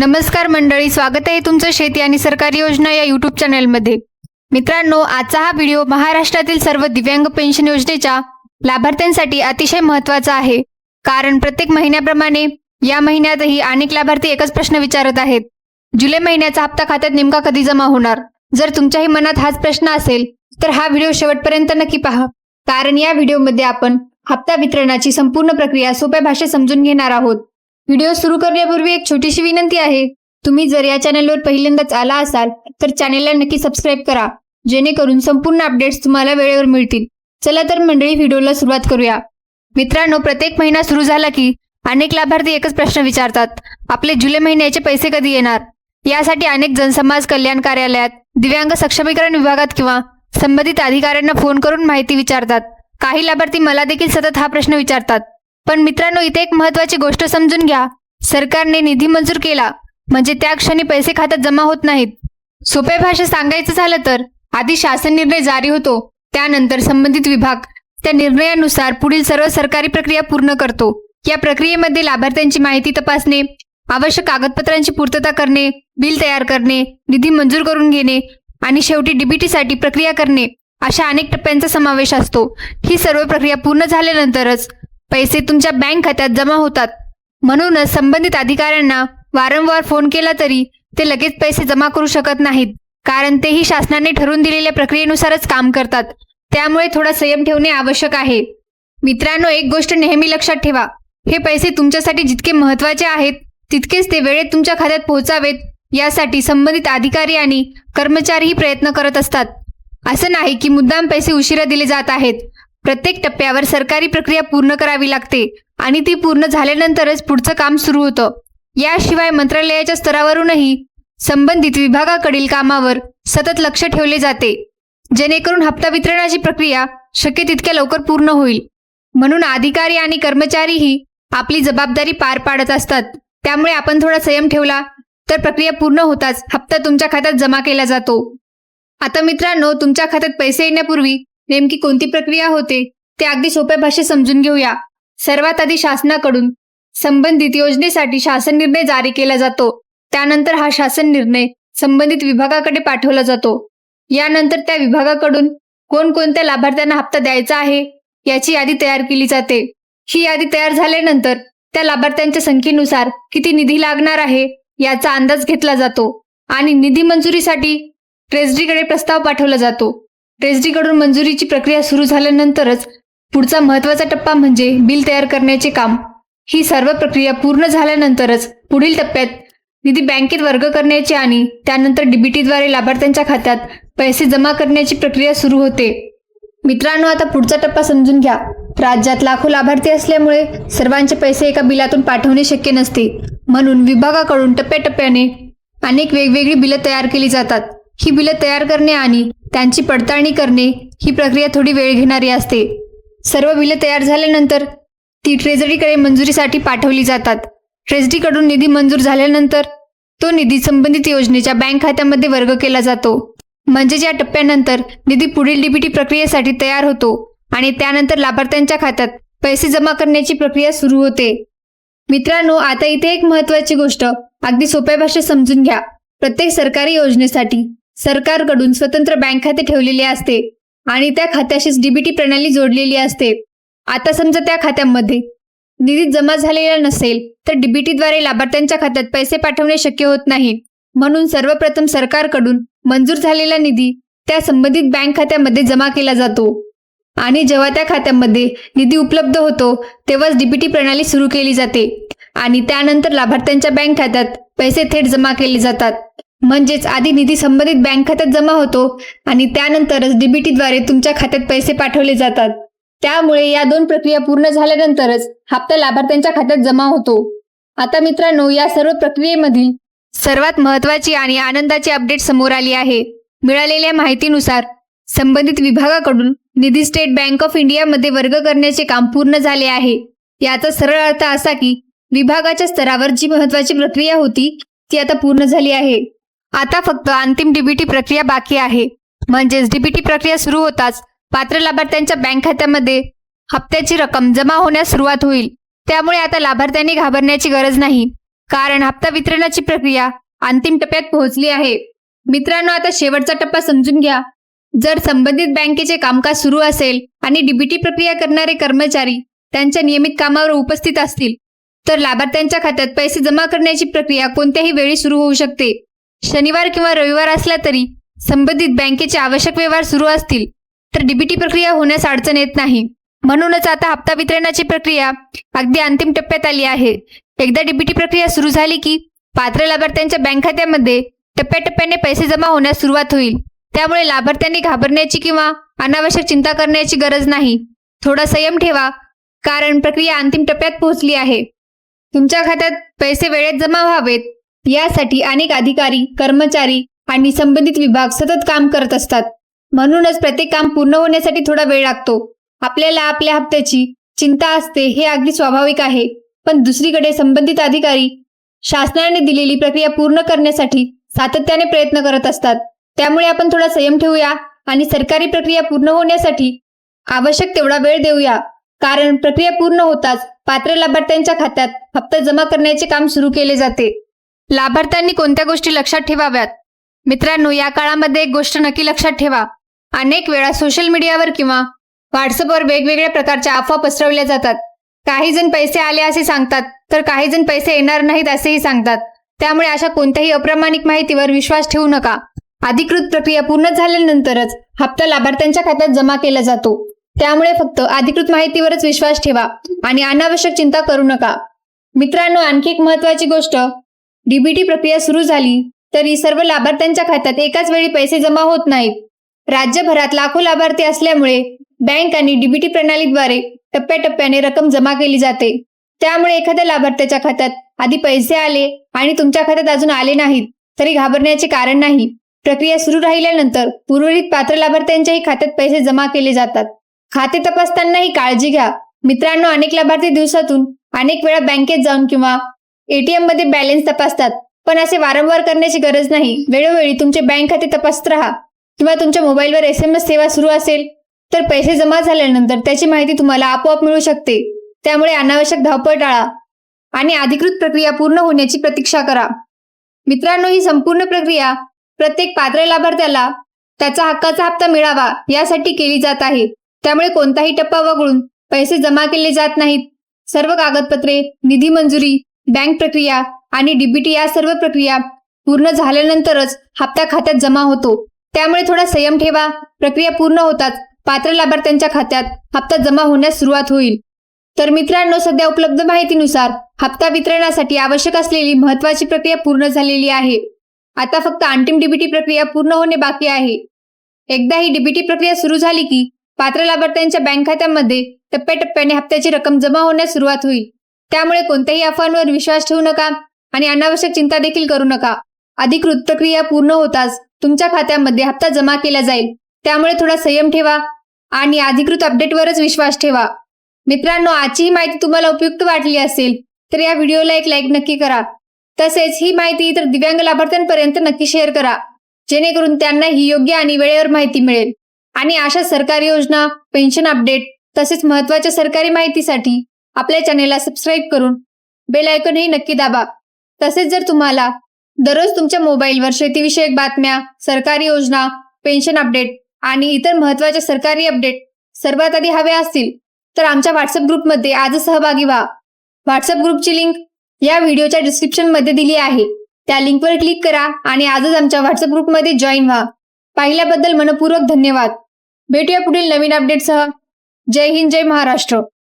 नमस्कार मंडळी, स्वागत आहे तुमचं शेती आणि सरकारी योजना या यूट्यूब चॅनलमध्ये। मित्रांनो, आजचा हा व्हिडिओ महाराष्ट्रातील सर्व दिव्यांग पेन्शन योजनेच्या लाभार्थ्यांसाठी अतिशय महत्त्वाचा आहे। कारण प्रत्येक महिन्याप्रमाणे या महिन्यातही अनेक लाभार्थी एकच प्रश्न विचारत आहेत, जुलै महिन्याचा हप्ता खात्यात नेमका कधी जमा होणार। जर तुमच्याही मनात हाच प्रश्न असेल तर हा व्हिडिओ शेवटपर्यंत नक्की पहा, कारण या व्हिडिओमध्ये आपण हप्ता वितरणाची संपूर्ण प्रक्रिया सोप्या भाषेत समजून घेणार आहोत। व्हिडिओ सुरू करण्यापूर्वी एक छोटीशी विनंती आहे, तुम्ही जर या चॅनलवर पहिल्यांदाच आला असाल तर चॅनलला नक्की सबस्क्राइब करा, जेणेकरून संपूर्ण अपडेट्स तुम्हाला वेळेवर मिळतील। चला तर मंडळी, व्हिडिओला सुरुवात करूया। मित्रांनो, प्रत्येक महिना सुरू झाला की अनेक लाभार्थी एकच प्रश्न विचारतात, आपले जुलै महिन्याचे पैसे कधी येणार। यासाठी अनेक जनसमाज कल्याण कार्यालयात, दिव्यांग सक्षमीकरण विभागात किंवा संबंधित अधिकाऱ्यांना फोन करून माहिती विचारतात। काही लाभार्थी मला देखील सतत हा प्रश्न विचारतात। पण मित्रांनो, इथे एक महत्त्वाची गोष्ट समजून घ्या, सरकारने निधी मंजूर केला म्हणजे त्या क्षणी पैसे खात्यात जमा होत नाहीत। सोप्या भाषेत सांगायचं झालं तर आधी शासन निर्णय जारी होतो, त्यानंतर संबंधित विभाग त्या निर्णयानुसार पुढील सर्व सरकारी प्रक्रिया पूर्ण करतो। या प्रक्रियेमध्ये लाभार्थ्यांची माहिती तपासणे, आवश्यक कागदपत्रांची पूर्तता करणे, बिल तयार करणे, निधी मंजूर करून घेणे आणि शेवटी डीबीटीसाठी प्रक्रिया करणे अशा अनेक टप्प्यांचा समावेश असतो। ही सर्व प्रक्रिया पूर्ण झाल्यानंतरच पैसे तुमच्या बँक खात्यात जमा होतात। म्हणूनच संबंधित अधिकाऱ्यांना वारंवार फोन केला तरी ते लगेच पैसे जमा करू शकत नाहीत, कारण तेही शासनाने ठरवून दिलेल्या प्रक्रियेनुसारच काम करतात। त्यामुळे थोडा संयम ठेवणे आवश्यक आहे। मित्रांनो, एक गोष्ट नेहमी लक्षात ठेवा, हे पैसे तुमच्यासाठी जितके महत्त्वाचे आहेत तितकेच ते वेळेत तुमच्या खात्यात पोहोचावेत, यासाठी संबंधित अधिकारी आणि कर्मचारीही प्रयत्न करत असतात। असं नाही की मुद्दाम पैसे उशिरा दिले जात आहेत। प्रत्येक टप्प्यावर सरकारी प्रक्रिया पूर्ण करावी लागते आणि ती पूर्ण झाल्यानंतरच पुढचं काम सुरू होतं। याशिवाय मंत्रालयाच्या स्तरावरूनही संबंधित विभागाकडील कामावर सतत लक्ष ठेवले जाते, जेणेकरून हप्ता वितरणाची प्रक्रिया शक्य तितक्या लवकर पूर्ण होईल। म्हणून अधिकारी आणि कर्मचारीही आपली जबाबदारी पार पाडत असतात। त्यामुळे आपण थोडा संयम ठेवला तर प्रक्रिया पूर्ण होताच हप्ता तुमच्या खात्यात जमा केला जातो। आता मित्रांनो, तुमच्या खात्यात पैसे येण्यापूर्वी नेमकी कोणती प्रक्रिया होते ते अगदी सोप्या भाषेत समजून घेऊया। सर्वात आधी शासनाकडून संबंधित योजनेसाठी शासन निर्णय जारी केला जातो। त्यानंतर हा शासन निर्णय संबंधित विभागाकडे पाठवला जातो। यानंतर त्या विभागाकडून कोणकोणत्या लाभार्थ्यांना हप्ता द्यायचा आहे याची यादी तयार केली जाते। ही यादी तयार झाल्यानंतर त्या लाभार्थ्यांच्या संख्येनुसार किती निधी लागणार आहे याचा अंदाज घेतला जातो आणि निधी मंजुरीसाठी ट्रेझरीकडे प्रस्ताव पाठवला जातो। ट्रेझरीकडून मंजुरीची प्रक्रिया सुरू झाल्यानंतरच पुढचा महत्त्वाचा टप्पा म्हणजे बिल तयार करण्याचे काम। ही सर्व प्रक्रिया पूर्ण झाल्यानंतरच पुढील टप्प्यात निधी बँकेत वर्ग करण्याची आणि त्यानंतर डीबीटीद्वारे लाभार्थ्यांच्या खात्यात पैसे जमा करण्याची प्रक्रिया सुरू होते। मित्रांनो, आता पुढचा टप्पा समजून घ्या। राज्यात लाखो लाभार्थी असल्यामुळे सर्वांचे पैसे एका बिलातून पाठवणे शक्य नसते, म्हणून विभागाकडून टप्प्याटप्प्याने अनेक वेगवेगळी बिलं तयार केली जातात। ही बिलं तयार करणे आणि त्यांची पडताळणी करणे ही प्रक्रिया थोडी वेळ घेणारी असते। सर्व बिलं तयार झाल्यानंतर ती ट्रेझरीकडे मंजुरीसाठी पाठवली जातात। ट्रेझरीकडून निधी मंजूर झाल्यानंतर तो निधी संबंधित योजनेच्या बँक खात्यामध्ये वर्ग केला जातो। म्हणजेच या टप्प्यानंतर निधी पुढील डीबीटी प्रक्रियेसाठी तयार होतो आणि त्यानंतर लाभार्थ्यांच्या खात्यात पैसे जमा करण्याची प्रक्रिया सुरू होते। मित्रांनो, आता इथे एक महत्त्वाची गोष्ट अगदी सोप्या भाषेत समजून घ्या। प्रत्येक सरकारी योजनेसाठी सरकारकडून स्वतंत्र बँक खाते ठेवलेले असते आणि त्या खात्याशीच डीबीटी प्रणाली जोडलेली असते। आता समजा त्या खात्यामध्ये निधी जमा झालेला नसेल तर डीबीटीद्वारे लाभार्थ्यांच्या खात्यात पैसे पाठवणे शक्य होत नाही। म्हणून सर्वप्रथम सरकारकडून मंजूर झालेला निधी त्या संबंधित बँक खात्यामध्ये जमा केला जातो आणि जेव्हा त्या खात्यामध्ये निधी उपलब्ध होतो तेव्हाच डीबीटी प्रणाली सुरू केली जाते आणि त्यानंतर लाभार्थ्यांच्या बँक खात्यात पैसे थेट जमा केले जातात। म्हणजेच आधी निधी संबंधित बँक खात्यात जमा होतो आणि त्यानंतरच डीबीटीद्वारे तुमच्या खात्यात पैसे पाठवले जातात। त्यामुळे या दोन प्रक्रिया पूर्ण झाल्यानंतरच हप्ता लाभार्थ्यांच्या खात्यात जमा होतो। आता मित्रांनो, या सर्व प्रक्रियेमधील सर्वात महत्त्वाची आणि आनंदाची अपडेट समोर आली आहे। मिळालेल्या माहितीनुसार संबंधित विभागाकडून निधी स्टेट बँक ऑफ इंडियामध्ये वर्ग करण्याचे काम पूर्ण झाले आहे। याचा सरळ अर्थ असा की विभागाच्या स्तरावर जी महत्त्वाची प्रक्रिया होती ती आता पूर्ण झाली आहे। आता फक्त अंतिम डीबीटी प्रक्रिया बाकी आहे। म्हणजेच डीबीटी प्रक्रिया सुरू होताच पात्र लाभार्थ्यांच्या बँक खात्यामध्ये हप्त्याची रक्कम जमा होण्यास सुरुवात होईल। त्यामुळे आता लाभार्थ्यांनी घाबरण्याची गरज नाही, कारण हप्ता वितरणाची प्रक्रिया अंतिम टप्प्यात पोहोचली आहे. मित्रांनो, आता शेवटचा टप्पा समजून घ्या. जर संबंधित बँकेचे कामकाज सुरू असेल आणि डीबीटी प्रक्रिया करणारे कर्मचारी त्यांच्या नियमित कामावर उपस्थित असतील तर लाभार्थ्यांच्या खात्यात पैसे जमा करण्याची प्रक्रिया कोणत्याही वेळी सुरू होऊ शकते. शनिवार किंवा रविवार असला तरी संबंधित बँकेचे आवश्यक व्यवहार सुरू असतील तर डीबीटी प्रक्रिया होण्यास अडचण येत नाही. म्हणूनच आता हप्ता वितरणाची प्रक्रिया अगदी अंतिम टप्प्यात आली आहे. एकदा डीबीटी प्रक्रिया सुरू झाली की पात्र लाभार्थ्यांच्या बँक खात्यामध्ये टप्प्याटप्प्याने पैसे जमा होण्यास सुरुवात होईल. त्यामुळे लाभार्थ्यांनी घाबरण्याची किंवा अनावश्यक चिंता करण्याची गरज नाही. थोडा संयम ठेवा, कारण प्रक्रिया अंतिम टप्प्यात पोहोचली आहे. तुमच्या खात्यात पैसे वेळेत जमा व्हावेत यासाठी अनेक अधिकारी, कर्मचारी आणि संबंधित विभाग सतत काम करत असतात. म्हणूनच प्रत्येक काम पूर्ण होण्यासाठी थोडा वेळ लागतो. आपल्याला आपल्या हप्त्याची चिंता असते, हे अगदी स्वाभाविक आहे. पण दुसरीकडे संबंधित अधिकारी शासनाने दिलेली प्रक्रिया पूर्ण करण्यासाठी सातत्याने प्रयत्न करत असतात. त्यामुळे आपण थोडा संयम ठेवूया आणि सरकारी प्रक्रिया पूर्ण होण्यासाठी आवश्यक तेवढा वेळ देऊया. कारण प्रक्रिया पूर्ण होताच पात्र लाभार्थ्यांच्या खात्यात हप्ता जमा करण्याचे काम सुरू केले जाते. लाभार्थ्यांनी कोणत्या गोष्टी लक्षात ठेवाव्यात? मित्रांनो, या काळामध्ये एक गोष्ट नक्की लक्षात ठेवा. अनेक वेळा सोशल मीडियावर किंवा व्हॉट्सअपवर वेगवेगळ्या प्रकारच्या अफवा पसरवल्या जातात. काही जण पैसे आले असे सांगतात, तर काही जण पैसे येणार नाहीत असेही सांगतात. त्यामुळे अशा कोणत्याही अप्रामाणिक माहितीवर विश्वास ठेवू नका. अधिकृत प्रक्रिया पूर्ण झाल्यानंतरच हप्ता लाभार्थ्यांच्या खात्यात जमा केला जातो. त्यामुळे फक्त अधिकृत माहितीवरच विश्वास ठेवा आणि अनावश्यक चिंता करू नका. मित्रांनो, आणखी एक महत्त्वाची गोष्ट, डीबीटी प्रक्रिया सुरू झाली तरी सर्व लाभार्थ्यांच्या खात्यात एकाच वेळी पैसे जमा होत नाहीत. राज्यभरात लाखो लाभार्थी असल्यामुळे बँक आणि डीबीटी प्रणालीद्वारे टप्प्याटप्प्याने रक्कम जमा केली जाते. त्यामुळे एखाद्या लाभार्थ्याच्या खात्यात आधी पैसे आले आणि तुमच्या खात्यात अजून आले नाहीत तरी घाबरण्याचे कारण नाही. प्रक्रिया सुरू राहिल्यानंतर उर्वरित पात्र लाभार्थ्यांच्याही खात्यात पैसे जमा केले जातात. खाते तपासतानाही काळजी घ्या. मित्रांनो, अनेक लाभार्थी दिवसातून अनेक वेळा बँकेत जाऊन किंवा एटीएम मध्ये बॅलन्स तपासतात. पण असे वारंवार करण्याची गरज नाही. वेळोवेळी तुमचे बँक खाते तपासत राहा किंवा तुमच्या मोबाईलवर SMS सेवा सुरू असेल तर पैसे जमा झाल्यानंतर त्याची माहिती तुम्हाला आपोआप मिळू शकते. त्यामुळे अनावश्यक धावपळ टाळा आणि अधिकृत प्रक्रिया पूर्ण होण्याची प्रतीक्षा करा. मित्रांनो, ही संपूर्ण प्रक्रिया प्रत्येक पात्र लाभार्थ्याला त्याचा हक्काचा हप्ता मिळावा यासाठी केली जात आहे. त्यामुळे कोणताही टप्पा वगळून पैसे जमा केले जात नाहीत. सर्व कागदपत्रे, निधी मंजुरी, बँक प्रक्रिया आणि डीबीटी या सर्व प्रक्रिया पूर्ण झाल्यानंतरच हप्ता खात्यात जमा होतो. त्यामुळे थोडा संयम ठेवा. प्रक्रिया पूर्ण होताच पात्र लाभार्थ्यांच्या खात्यात हप्ता जमा होण्यास सुरुवात होईल. तर मित्रांनो, सध्या उपलब्ध माहितीनुसार हप्ता वितरणासाठी आवश्यक असलेली महत्त्वाची प्रक्रिया पूर्ण झालेली आहे. आता फक्त अंतिम डीबीटी प्रक्रिया पूर्ण होणे बाकी आहे. एकदा ही डीबीटी प्रक्रिया सुरू झाली की पात्र लाभार्थ्यांच्या बँक खात्यामध्ये टप्प्याटप्प्याने हप्त्याची रक्कम जमा होण्यास सुरुवात होईल. त्यामुळे कोणत्याही अफवांवर विश्वास ठेवू नका आणि अनावश्यक चिंता देखील करू नका. अधिकृत प्रक्रिया पूर्ण होताच तुमच्या खात्यामध्ये हप्ता जमा केला जाईल. त्यामुळे थोडा संयम ठेवा आणि अधिकृत अपडेटवरच विश्वास ठेवा. मित्रांनो, आजची ही माहिती तुम्हाला उपयुक्त वाटली असेल तर या व्हिडिओला एक लाईक नक्की करा. तसेच ही माहिती इतर दिव्यांग लाभार्थ्यांपर्यंत नक्की शेअर करा, जेणेकरून त्यांना ही योग्य आणि वेळेवर माहिती मिळेल. आणि अशा सरकारी योजना, पेन्शन अपडेट तसेच महत्त्वाच्या सरकारी माहितीसाठी आपल्या चॅनेलला सबस्क्राईब करून बेल आयकॉनही नक्की दाबा. तसेच जर तुम्हाला दररोज तुमच्या मोबाईलवर शेतीविषयक बातम्या, सरकारी योजना, पेन्शन अपडेट आणि इतर महत्त्वाच्या सरकारी अपडेट सर्वात आधी हवे असतील तर आमच्या व्हॉट्सअप ग्रुपमध्ये आजच सहभागी व्हा. व्हॉट्सअप ग्रुपची लिंक या व्हिडिओच्या डिस्क्रिप्शनमध्ये दिली आहे. त्या लिंकवर क्लिक करा आणि आजच आमच्या व्हॉट्सअप ग्रुपमध्ये जॉईन व्हा. पाहिल्याबद्दल मनपूर्वक धन्यवाद. भेटूया पुढील नवीन अपडेटसह. जय हिंद, जय महाराष्ट्र.